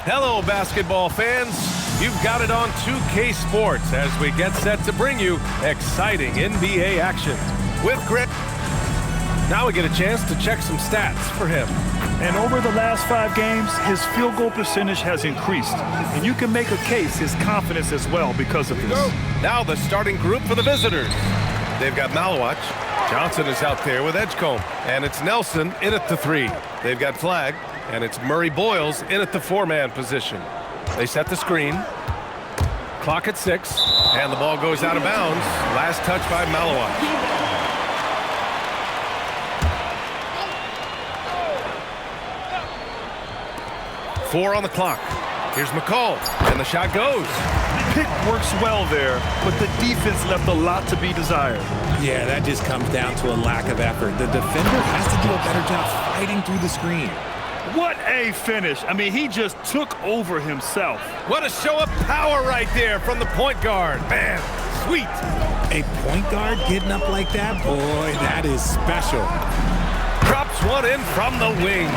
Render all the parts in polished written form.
Hello, basketball fans. You've got it on 2K Sports as we get set to bring you exciting NBA action. With Grant, now we get a chance to check some stats for him. And over the last 5 games, his field goal percentage has increased. And you can make a case his confidence as well because of this. Now the starting group for the visitors. They've got Malawach. Johnson is out there with Edgecombe. And it's Nelson in at the 3. They've got Flagg. And it's Murray Boyles in at the 4-man position. They set the screen. Clock at 6. And the ball goes out of bounds. Last touch by Malawach. 4 on the clock. Here's McCall, and the shot goes. Pick works well there, but the defense left a lot to be desired. Yeah, that just comes down to a lack of effort. The defender has to do a better job fighting through the screen. What a finish. I mean, he just took over himself. What a show of power right there from the point guard. Man, sweet. A point guard getting up like that? Boy, that is special. Drops one in from the wing.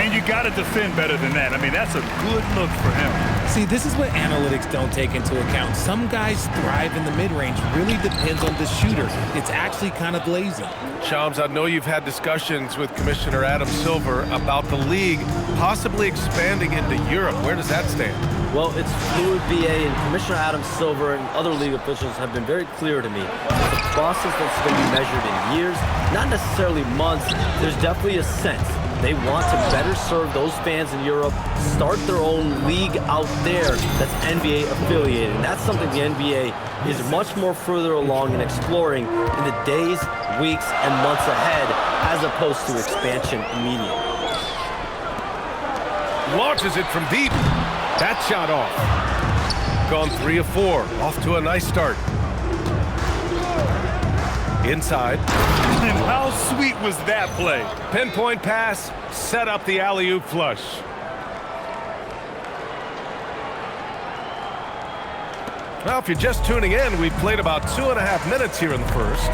And you got to defend better than that. I mean, that's a good look for him. See, this is what analytics don't take into account. Some guys thrive in the mid-range. Really depends on the shooter. It's actually kind of lazy. Shams, I know you've had discussions with Commissioner Adam Silver about the league possibly expanding into Europe. Where does that stand? Well, it's fluid, BA, and Commissioner Adam Silver and other league officials have been very clear to me. It's a process that's going to be measured in years, not necessarily months. There's definitely a sense. They want to better serve those fans in Europe, start their own league out there that's NBA affiliated. And that's something the NBA is much more further along in exploring in the days, weeks, and months ahead, as opposed to expansion immediately. Launches it from deep. That shot off. Gone 3 of 4. Off to a nice start. Inside. And how sweet was that play? Pinpoint pass, set up the alley-oop flush. Well, if you're just tuning in, we've played about 2.5 minutes here in the first.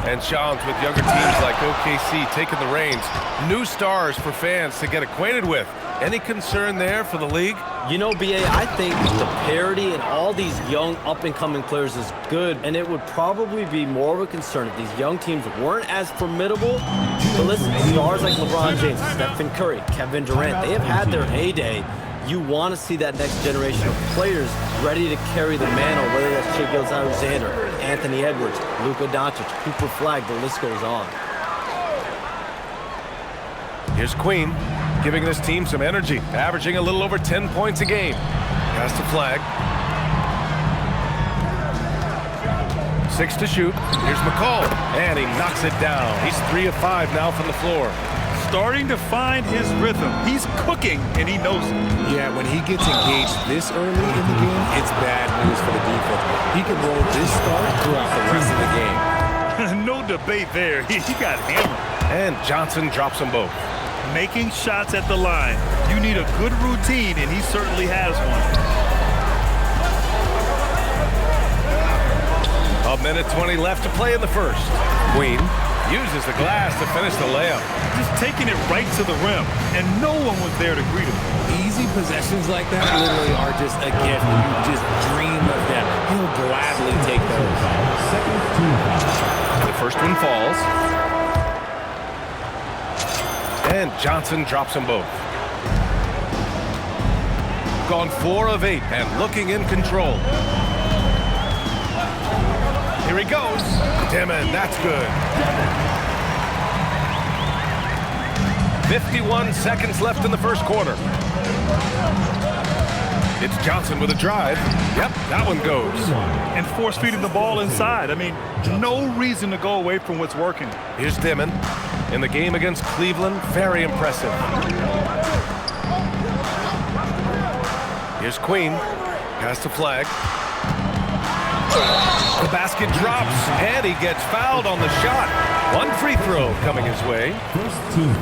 And Shams, with younger teams like OKC taking the reins, new stars for fans to get acquainted with. Any concern there for the league? You know, BA, I think the parity in all these young up-and-coming players is good, and it would probably be more of a concern if these young teams weren't as formidable. But listen, stars like LeBron James, Stephen Curry, Kevin Durant, they have had their heyday. You want to see that next generation of players ready to carry the mantle, whether that's Shai Gilgeous-Alexander, Anthony Edwards, Luka Doncic, Cooper Flagg, the list goes on. Here's Queen, giving this team some energy, averaging a little over 10 points a game. Pass to Flagg. 6 to shoot. Here's McCall, and he knocks it down. He's 3 of 5 now from the floor. Starting to find his rhythm. He's cooking, and he knows it. Yeah, when he gets engaged this early in the game, it's bad news for the defense. He can roll this start throughout the rest of the game. No debate there. He got hammered. And Johnson drops them both. Making shots at the line. You need a good routine, and he certainly has one. A minute 20 left to play in the first. Queen uses the glass to finish the layup. Just taking it right to the rim, and no one was there to greet him. Easy possessions like that literally are just a gift. You just dream of them. He'll gladly take those. The first one falls. And Johnson drops them both. Gone 4 of 8 and looking in control. Here he goes. Dimon, that's good. 51 seconds left in the first quarter. It's Johnson with a drive. Yep, that one goes. And force feeding the ball inside. I mean, no reason to go away from what's working. Here's Dimon. In the game against Cleveland, very impressive. Here's Queen. Pass to Flagg. The basket drops, and he gets fouled on the shot. One free throw coming his way.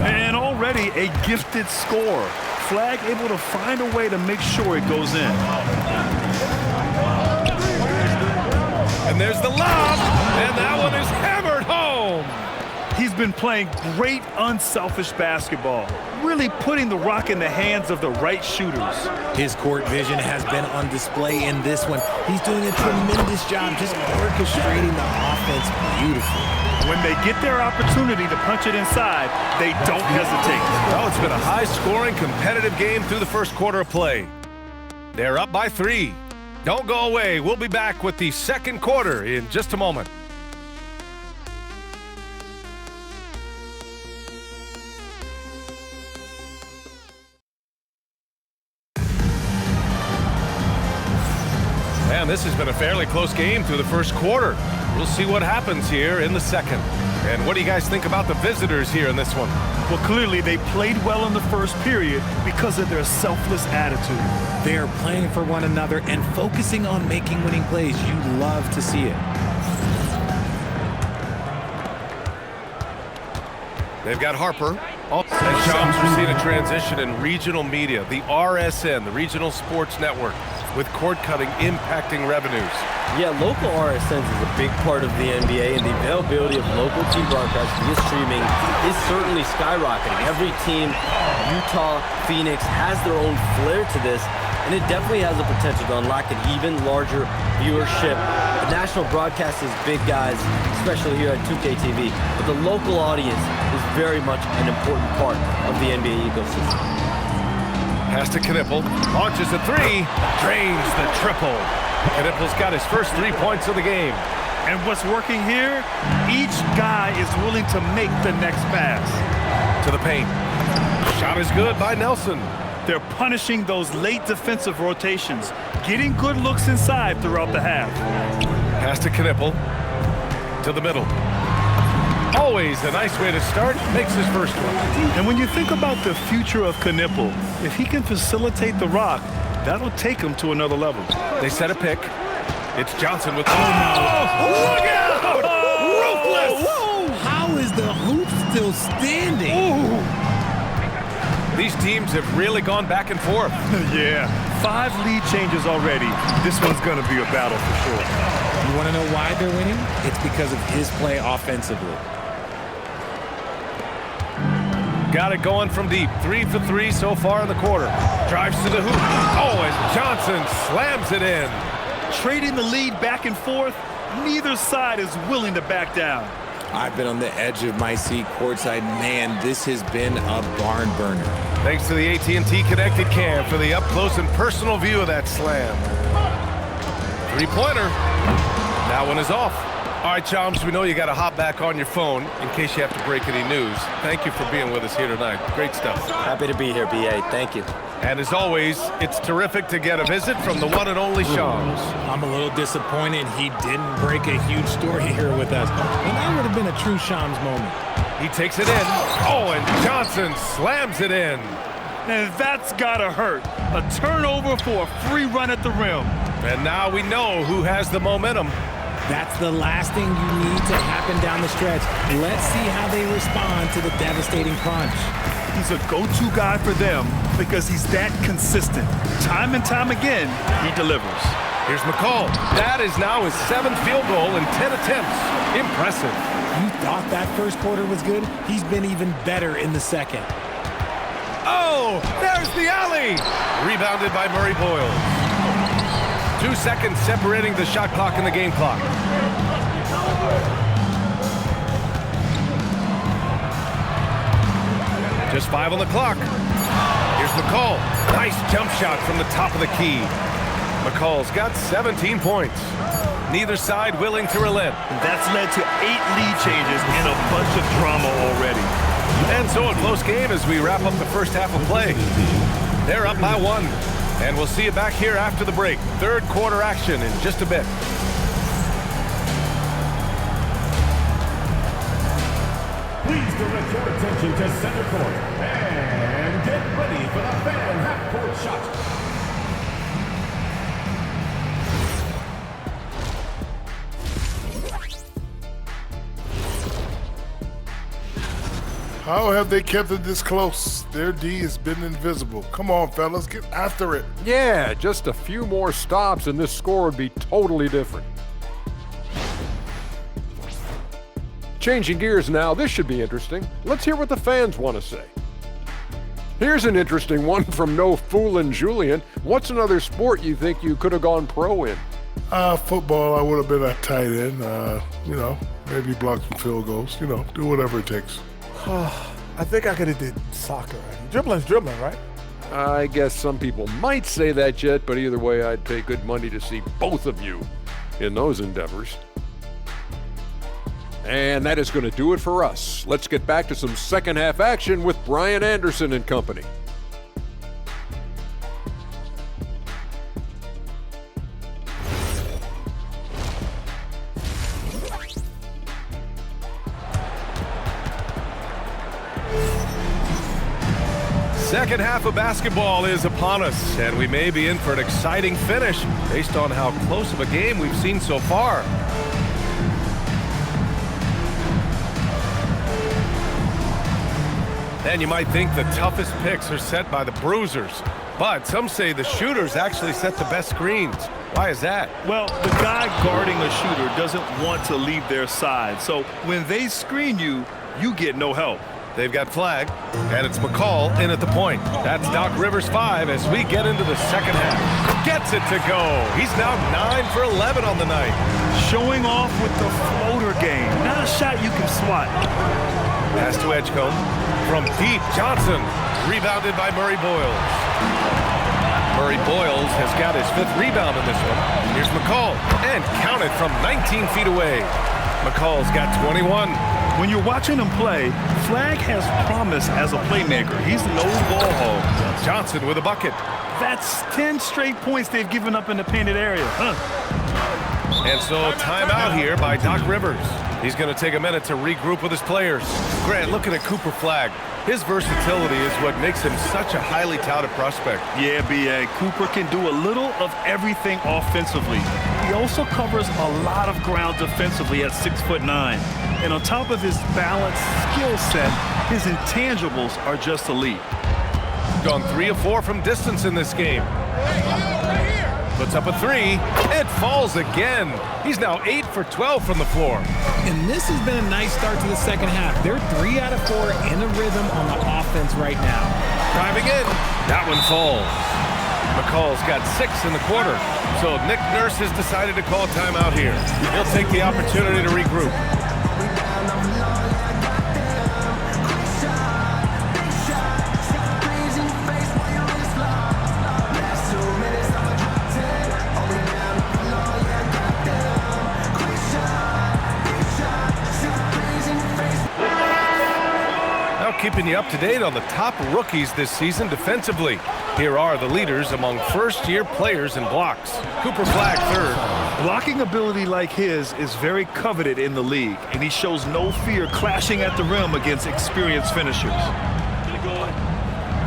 And already a gifted scorer. Flagg able to find a way to make sure it goes in. And there's the lob. And that one is hammered home. He's been playing great, unselfish basketball, really putting the rock in the hands of the right shooters. His court vision has been on display in this one. He's doing a tremendous job just orchestrating the offense beautifully. When they get their opportunity to punch it inside, they don't hesitate. Well, it's been a high-scoring, competitive game through the first quarter of play. They're up by 3. Don't go away. We'll be back with the second quarter in just a moment. And this has been a fairly close game through the first quarter. We'll see what happens here in the second. And what do you guys think about the visitors here in this one? Well, clearly they played well in the first period because of their selfless attitude. They are playing for one another and focusing on making winning plays. You love to see it. They've got Harper. And Shams, we're seeing a transition in regional media. The RSN, the Regional Sports Network, with cord cutting impacting revenues. Yeah, local RSNs is a big part of the NBA, and the availability of local team broadcasts via streaming is certainly skyrocketing. Every team, Utah, Phoenix, has their own flair to this, and it definitely has the potential to unlock an even larger viewership. The national broadcast is big, guys, especially here at 2K TV, but the local audience is very much an important part of the NBA ecosystem. Pass to Knipple, launches a 3, drains the triple. Knipple's got his first 3 points of the game. And what's working here, each guy is willing to make the next pass. To the paint. Shot is good by Nelson. They're punishing those late defensive rotations, getting good looks inside throughout the half. Pass to Knipple. To the middle. Always a nice way to start. Makes his first one. And when you think about the future of Knipple, if he can facilitate the rock, that'll take him to another level. They set a pick. It's Johnson with the... Oh, look out! Ruthless! Whoa! How is the hoop still standing? Ooh. These teams have really gone back and forth. Yeah, 5 lead changes already. This one's going to be a battle for sure. You want to know why they're winning? It's because of his play offensively. Got it going from deep. 3 for 3 so far in the quarter. Drives to the hoop. Oh, and Johnson slams it in. Trading the lead back and forth, neither side is willing to back down. I've been on the edge of my seat courtside. Man, this has been a barn burner. Thanks to the AT&T Connected Cam for the up-close and personal view of that slam. 3-pointer. That one is off. All right, Chums, we know you got to hop back on your phone in case you have to break any news. Thank you for being with us here tonight. Great stuff. Happy to be here, BA. Thank you. And as always, it's terrific to get a visit from the one and only Shams. I'm a little disappointed he didn't break a huge story here with us. And that would have been a true Shams moment. He takes it in. Oh, and Johnson slams it in. And that's gotta hurt. A turnover for a free run at the rim. And now we know who has the momentum. That's the last thing you need to happen down the stretch. Let's see how they respond to the devastating crunch. He's a go-to guy for them because he's that consistent. Time and time again, he delivers. Here's McCall. That is now his 7th field goal in 10 attempts. Impressive. You thought that first quarter was good? He's been even better in the second. Oh, there's the alley. Rebounded by Murray Boyles. 2 seconds separating the shot clock and the game clock. Just 5 on the clock. Here's McCall. Nice jump shot from the top of the key. McCall's got 17 points. Neither side willing to relent. That's led to 8 lead changes and a bunch of drama already. And so a close game as we wrap up the first half of play. They're up by 1. And we'll see you back here after the break. Third quarter action in just a bit. Please direct your attention to center court and get ready for the fan half-court shot. How have they kept it this close? Their D has been invisible. Come on, fellas, get after it. Yeah, just a few more stops and this score would be totally different. Changing gears now, this should be interesting. Let's hear what the fans want to say. Here's an interesting one from No Foolin' Julian. What's another sport you think you could have gone pro in? Football, I would have been a tight end. Maybe block some field goals. Do whatever it takes. I think I could have did soccer. Dribbling's dribbling, right? I guess some people might say that, Jet, but either way, I'd pay good money to see both of you in those endeavors. And that is going to do it for us. Let's get back to some second half action with Brian Anderson and company. Second half of basketball is upon us, and we may be in for an exciting finish based on how close of a game we've seen so far. And you might think the toughest picks are set by the bruisers, but some say the shooters actually set the best screens. Why is that? Well, the guy guarding a shooter doesn't want to leave their side, so when they screen you, you get no help. They've got flag, and it's McCall in at the point. That's Doc Rivers 5 as we get into the second half. Gets it to go. He's now 9 for 11 on the night. Showing off with the floater game. Not a shot you can swat. Pass to Edgecombe. From deep, Johnson. Rebounded by Murray Boyles. Murray Boyles has got his 5th rebound in this one. Here's McCall, and counted from 19 feet away. McCall's got 21. When you're watching him play, Flag has promise as a playmaker. He's no ball hog. Johnson with a bucket. That's 10 straight points they've given up in the painted area. And so timeout here by Doc Rivers. He's going to take a minute to regroup with his players. Grant, looking at Cooper Flag. His versatility is what makes him such a highly touted prospect. Yeah, B.A. Cooper can do a little of everything offensively. He also covers a lot of ground defensively at 6'9". And on top of his balanced skill set, his intangibles are just elite. Gone 3 of 4 from distance in this game. Puts up a 3. It falls again. He's now 8 for 12 from the floor. And this has been a nice start to the second half. They're 3 out of 4 in a rhythm on the offense right now. Driving in. That one falls. McCall's got 6 in the quarter. So Nick Nurse has decided to call timeout here. He'll take the opportunity to regroup. Keeping you up to date on the top rookies this season defensively. Here are the leaders among first-year players in blocks. Cooper Flag 3rd. Blocking ability like his is very coveted in the league, and he shows no fear clashing at the rim against experienced finishers.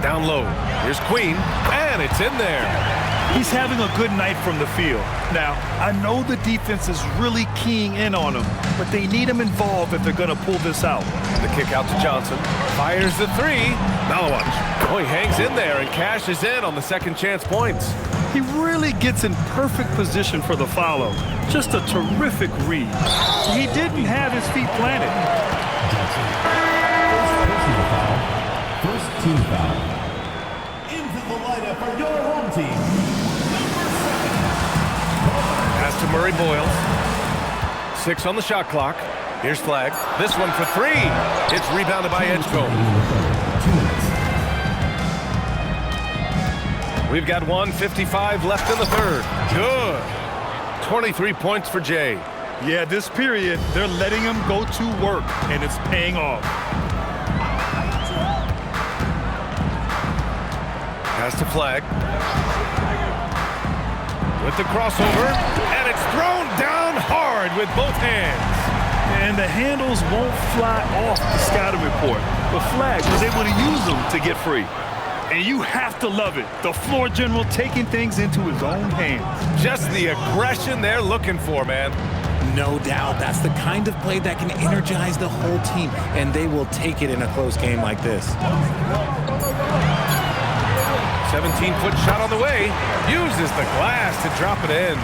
Down low. Here's Queen, and it's in there. He's having a good night from the field. Now, I know the defense is really keying in on him, but they need him involved if they're going to pull this out. The kick out to Johnson. Fires the 3. Malawatch. Oh, he hangs in there and cashes in on the second chance points. He really gets in perfect position for the follow. Just a terrific read. He didn't have his feet planted. First team foul. Into the lineup for your home team. Pass to Murray Boyles. 6 on the shot clock. Here's Flag. This one for 3. It's rebounded by Edgecombe. We've got 1:55 left in the third. Good. 23 points for Jay. Yeah, this period, they're letting him go to work, and it's paying off. Pass to Flag. With the crossover, and it's thrown down hard with both hands. And the handles won't fly off the scouting report. But Flag was able to use them to get free. And you have to love it. The floor general taking things into his own hands. Just the aggression they're looking for, man. No doubt. That's the kind of play that can energize the whole team, and they will take it in a close game like this. 17-foot shot on the way. Uses the glass to drop it in.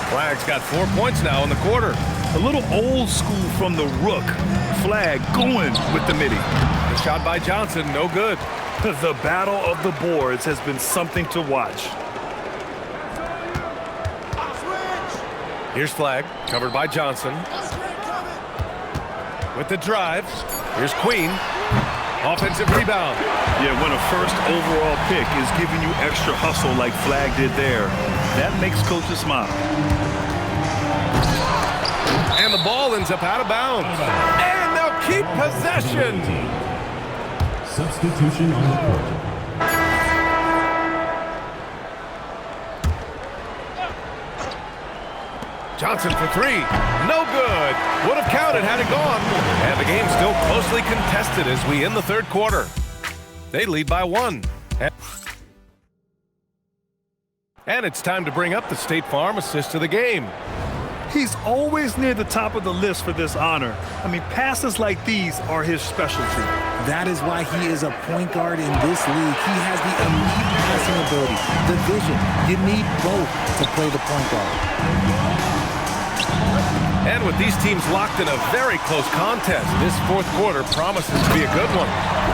Flag's got 4 points now in the quarter. A little old school from the rook. Flag going with the midi. The shot by Johnson, no good. The battle of the boards has been something to watch. Here's Flag, covered by Johnson. With the drive, here's Queen. Offensive rebound. Yeah, when a first overall pick is giving you extra hustle like Flag did there, that makes coaches smile. And the ball ends up out of bounds. And they'll keep possession. Substitution on the court. Johnson for three. No good. Would have counted had it gone. And the game's still closely contested as we end the third quarter. They lead by 1. And it's time to bring up the State Farm assist of the game. He's always near the top of the list for this honor. I mean, passes like these are his specialty. That is why he is a point guard in this league. He has the elite passing ability, the vision. You need both to play the point guard. And with these teams locked in a very close contest, this fourth quarter promises to be a good one.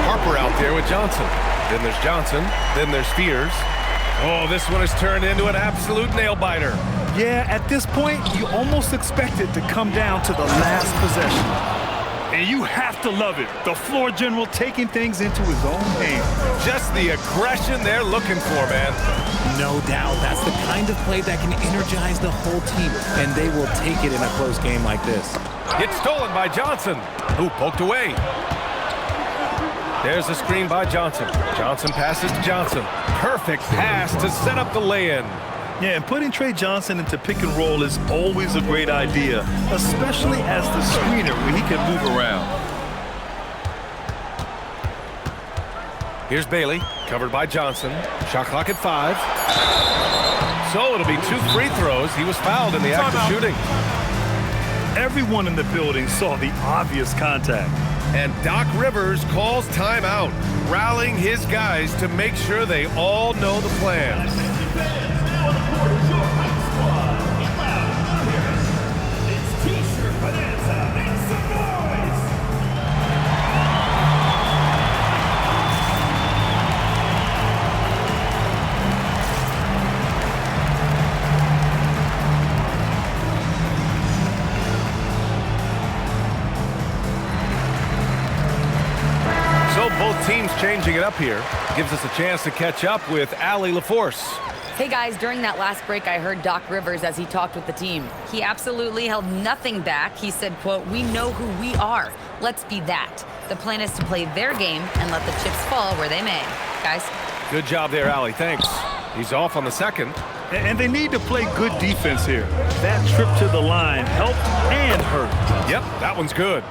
Harper out there with Johnson. Then there's Johnson. Then there's Spears. Oh, this one has turned into an absolute nail-biter. Yeah, at this point, you almost expect it to come down to the last possession. And you have to love it. The floor general taking things into his own hands. Just the aggression they're looking for, man. No doubt. That's the kind of play that can energize the whole team, and they will take it in a close game like this. It's stolen by Johnson, who poked away. There's a screen by Johnson. Johnson passes to Johnson. Perfect pass to set up the lay-in. Yeah, and putting Trey Johnson into pick and roll is always a great idea, especially as the screener when he can move around. Here's Bailey, covered by Johnson. Shot clock at 5. So it'll be 2 free throws. He was fouled in the act of shooting. Everyone in the building saw the obvious contact. And Doc Rivers calls timeout, rallying his guys to make sure they all know the plans. Both teams changing it up here. Gives us a chance to catch up with Allie LaForce. Hey guys, during that last break, I heard Doc Rivers as he talked with the team. He absolutely held nothing back. He said, quote, "We know who we are. Let's be that. The plan is to play their game and let the chips fall where they may." Guys. Good job there, Allie. Thanks. He's off on the second. And they need to play good defense here. That trip to the line helped and hurt. Yep, that one's good.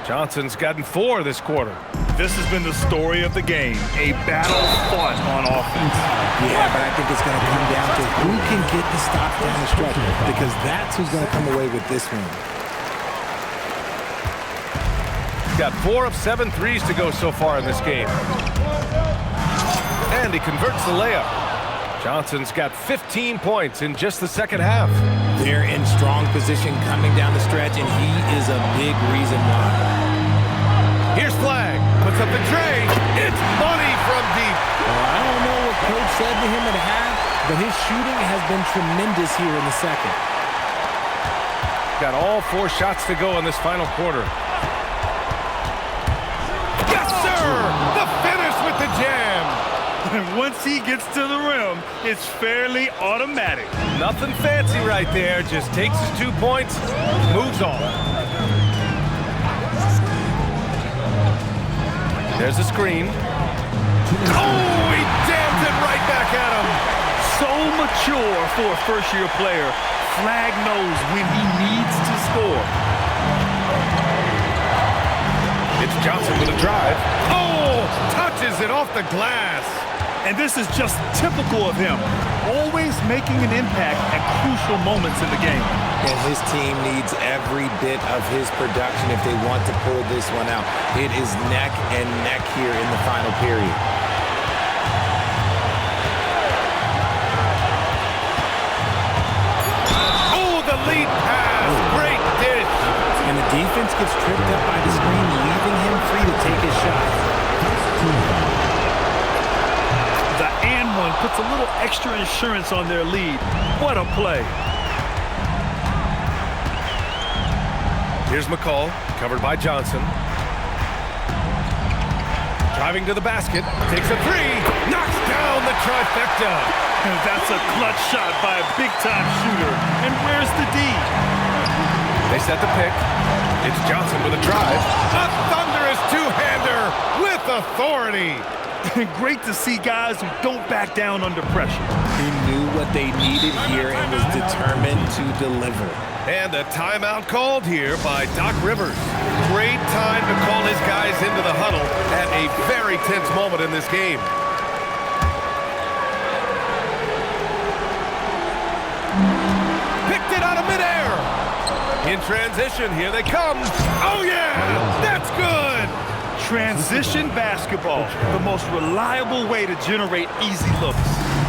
Johnson's gotten 4 this quarter. This has been the story of the game, a battle fought on offense. Yeah, but I think it's going to come down to who can get the stops down the stretch, because that's who's going to come away with this one. Got 4 of 7 threes to go so far in this game. And he converts the layup. Johnson's got 15 points in just the second half. They're in strong position coming down the stretch, and he is a big reason why. Here's Flag. Puts up the tray. It's money from deep. Well, I don't know what Coach said to him at half, but his shooting has been tremendous here in the second. Got all 4 shots to go in this final quarter. Yes, sir! The finish with the jam. And once he gets to the rim, it's fairly automatic. Nothing fancy right there. Just takes his 2 points, moves on. There's a screen. Oh, he jams it right back at him. So mature for a first-year player. Flag knows when he needs to score. It's Johnson with a drive. Oh, touches it off the glass. And this is just typical of him. Always making an impact at crucial moments in the game. And his team needs every bit of his production if they want to pull this one out. It is neck and neck here in the final period. Oh, the lead pass. Great dish. And the defense gets tripped up by the screen, leaving him free to take his shot. The and one puts a little extra insurance on their lead. What a play. Here's McCall, covered by Johnson. Driving to the basket, takes a three, knocks down the trifecta. And that's a clutch shot by a big-time shooter. And where's the D? They set the pick. It's Johnson with a drive. A thunderous two-hander with authority. Great to see guys who don't back down under pressure. He knew what they needed here and was determined to deliver. And a timeout called here by Doc Rivers. Great time to call his guys into the huddle at a very tense moment in this game. Picked it out of midair. In transition, here they come. Oh yeah, that's good. Transition basketball, the most reliable way to generate easy looks.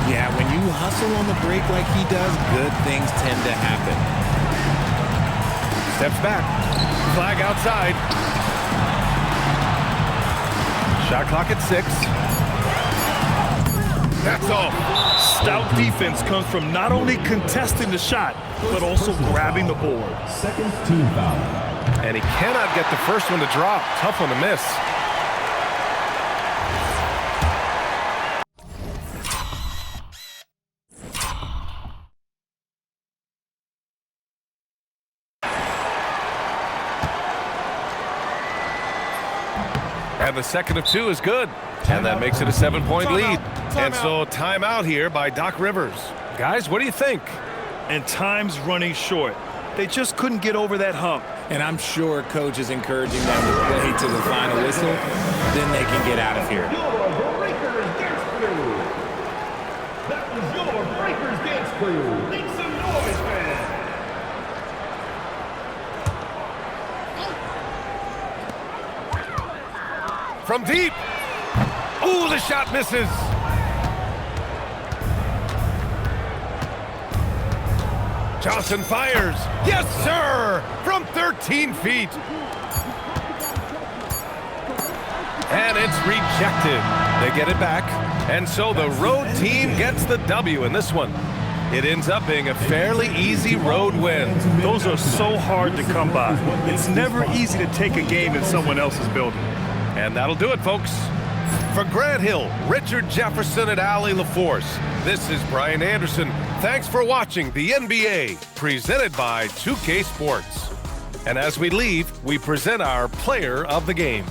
Yeah, when you hustle on the break like he does, good things tend to happen. Steps back. Flag outside. Shot clock at 6. That's off. Stout defense comes from not only contesting the shot, but also grabbing the board. Second team foul. And he cannot get the first one to drop. Tough one to miss. And the second of 2 is good. And that makes it a 7-point lead. And so timeout here by Doc Rivers. Guys, what do you think? And time's running short. They just couldn't get over that hump. And I'm sure coach is encouraging them to play to the final whistle. Then they can get out of here. Your Breakers Dance Crew. That was your Breakers Dance Crew. Make some noise, man. From deep. Ooh, the shot misses. Johnson fires. Yes, sir! From 13 feet. And it's rejected. They get it back. And so the road team gets the W in this one. It ends up being a fairly easy road win. Those are so hard to come by. It's never easy to take a game in someone else's building. And that'll do it, folks. For Grant Hill, Richard Jefferson, and Allie LaForce, this is Brian Anderson. Thanks for watching the NBA, presented by 2K Sports. And as we leave, we present our player of the game.